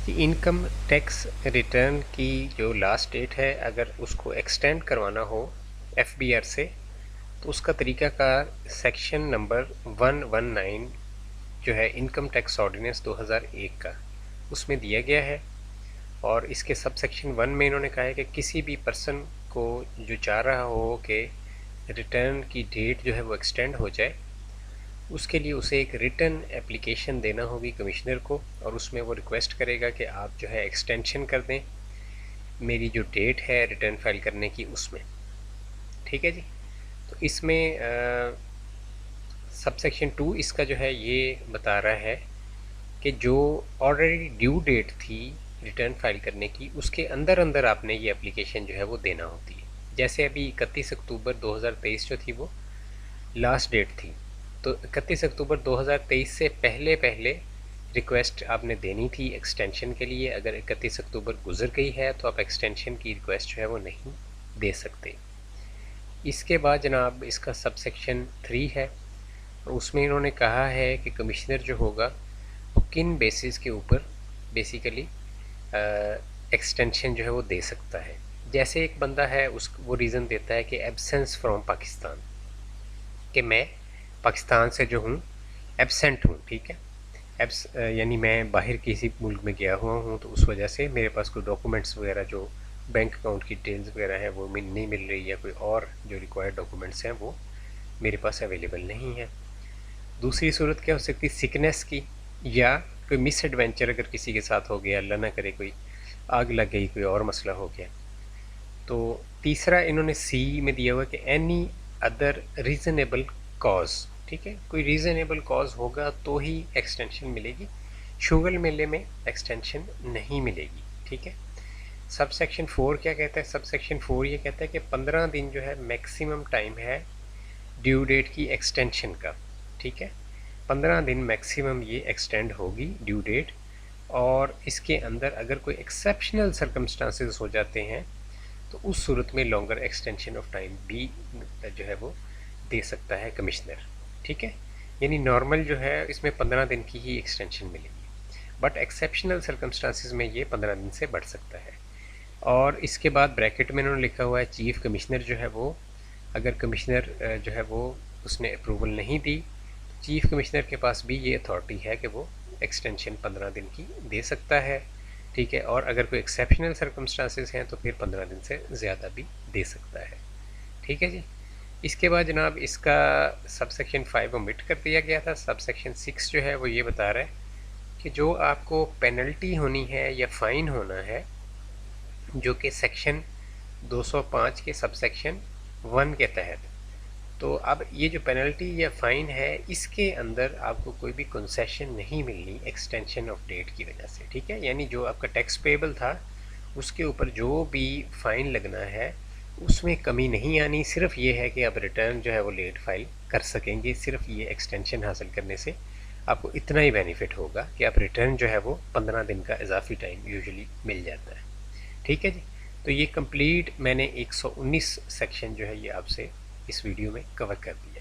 कि income tax return की जो लास्ट डेट है, अगर उसको एक्सटेंड करवाना हो एफबीआर से, तो उसका तरीक़ाकार सेक्शन नंबर 119 जो है इनकम टैक्स ऑर्डिनेंस 2001 का, उसमें दिया गया है। और इसके सब सेक्शन 1 में इन्होंने कहा है कि किसी भी पर्सन को जो चाह रहा हो कि रिटर्न की डेट जो है वो एक्सटेंड हो जाए, उसके लिए उसे एक रिटन एप्लीकेशन देना होगी कमिश्नर को, और उसमें वो रिक्वेस्ट करेगा कि आप जो है एक्सटेंशन कर दें मेरी जो डेट है रिटर्न फाइल करने की उसमें। ठीक है जी। तो इसमें सब सेक्शन 2 इसका जो है ये बता रहा है कि जो ऑलरेडी ड्यू डेट थी रिटर्न फाइल करने की, उसके अंदर अंदर आपने ये एप्लीकेशन जो है वो देना होती है। जैसे अभी 31 अक्टूबर 2023 जो थी वो लास्ट डेट थी, तो 31 अक्टूबर 2023 से पहले पहले रिक्वेस्ट आपने देनी थी एक्सटेंशन के लिए। अगर 31 अक्टूबर गुजर गई है तो आप एक्सटेंशन की रिक्वेस्ट जो है वो नहीं दे सकते। इसके बाद जनाब इसका सब सेक्शन 3 है, उसमें इन्होंने कहा है कि कमिश्नर जो होगा वो किन बेसिस के ऊपर बेसिकली एक्सटेंशन जो है वो दे सकता है। जैसे एक बंदा है वो रीज़न देता है कि एब्सेंस फ्रॉम पाकिस्तान, कि मैं पाकिस्तान से जो हूँ एब्सेंट हूँ, ठीक है, यानी मैं बाहर किसी मुल्क में गया हुआ हूँ, तो उस वजह से मेरे पास कोई डॉक्यूमेंट्स वगैरह जो बैंक अकाउंट की डिटेल्स वगैरह है वो नहीं मिल रही, या कोई और जो रिक्वायर्ड डॉक्यूमेंट्स हैं वो मेरे पास अवेलेबल नहीं है। दूसरी सूरत क्या हो सकती है, सिकनेस की, या कोई मिस एडवेंचर अगर किसी के साथ हो गया, अल्लाह ना करे कोई आग लग गई, कोई और मसला हो गया। तो तीसरा इन्होंने सी में दिया हुआ कि एनी अदर रीज़नेबल कॉज, ठीक है, कोई रीज़नेबल कॉज होगा तो ही एक्सटेंशन मिलेगी, शुगर मेले में एक्सटेंशन नहीं मिलेगी। ठीक है। सब सेक्शन 4 क्या कहता है, सब सेक्शन 4 ये कहता है कि 15 दिन जो है मैक्सिमम टाइम है ड्यू डेट की एक्सटेंशन का। ठीक है, 15 दिन मैक्सिमम ये एक्सटेंड होगी ड्यू डेट, और इसके अंदर अगर कोई एक्सेप्शनल सर्कमस्टांसेस हो जाते हैं तो उस सूरत में लॉन्गर एक्सटेंशन ऑफ टाइम भी जो है वो दे सकता है कमिश्नर। ठीक है, यानी नॉर्मल जो है इसमें 15 दिन की ही एक्सटेंशन मिलेगी, बट एक्सेप्शनल सर्कमस्टांसेस में ये 15 दिन से बढ़ सकता है। और इसके बाद ब्रैकेट में इन्होंने लिखा हुआ है चीफ कमिश्नर जो है वो, अगर कमिश्नर जो है वो उसने अप्रूवल नहीं दी, चीफ कमिश्नर के पास भी ये अथॉरिटी है कि वो एक्सटेंशन 15 दिन की दे सकता है। ठीक है, और अगर कोई एक्सेप्शनल सर्कमस्टांसेस हैं तो फिर 15 दिन से ज़्यादा भी दे सकता है। ठीक है जी। इसके बाद जनाब इसका सब सेक्शन 5 ओमिट कर दिया गया था। सब सेक्शन 6 जो है वो ये बता रहा है कि जो आपको पेनल्टी होनी है या फ़ाइन होना है, जो कि सेक्शन 205 के सब सेक्शन 1 के तहत, तो अब ये जो पेनल्टी या फ़ाइन है इसके अंदर आपको कोई भी कंसेशन नहीं मिलनी एक्सटेंशन ऑफ डेट की वजह से। ठीक है, यानी जो आपका टैक्स पेबल था उसके ऊपर जो भी फ़ाइन लगना है उसमें कमी नहीं आनी, सिर्फ ये है कि आप रिटर्न जो है वो लेट फाइल कर सकेंगे। सिर्फ ये एक्सटेंशन हासिल करने से आपको इतना ही बेनिफिट होगा कि आप रिटर्न जो है वो 15 दिन का इजाफी टाइम यूजुअली मिल जाता है। ठीक है जी। तो ये कंप्लीट मैंने 119 सेक्शन जो है ये आपसे इस वीडियो में कवर कर दिया।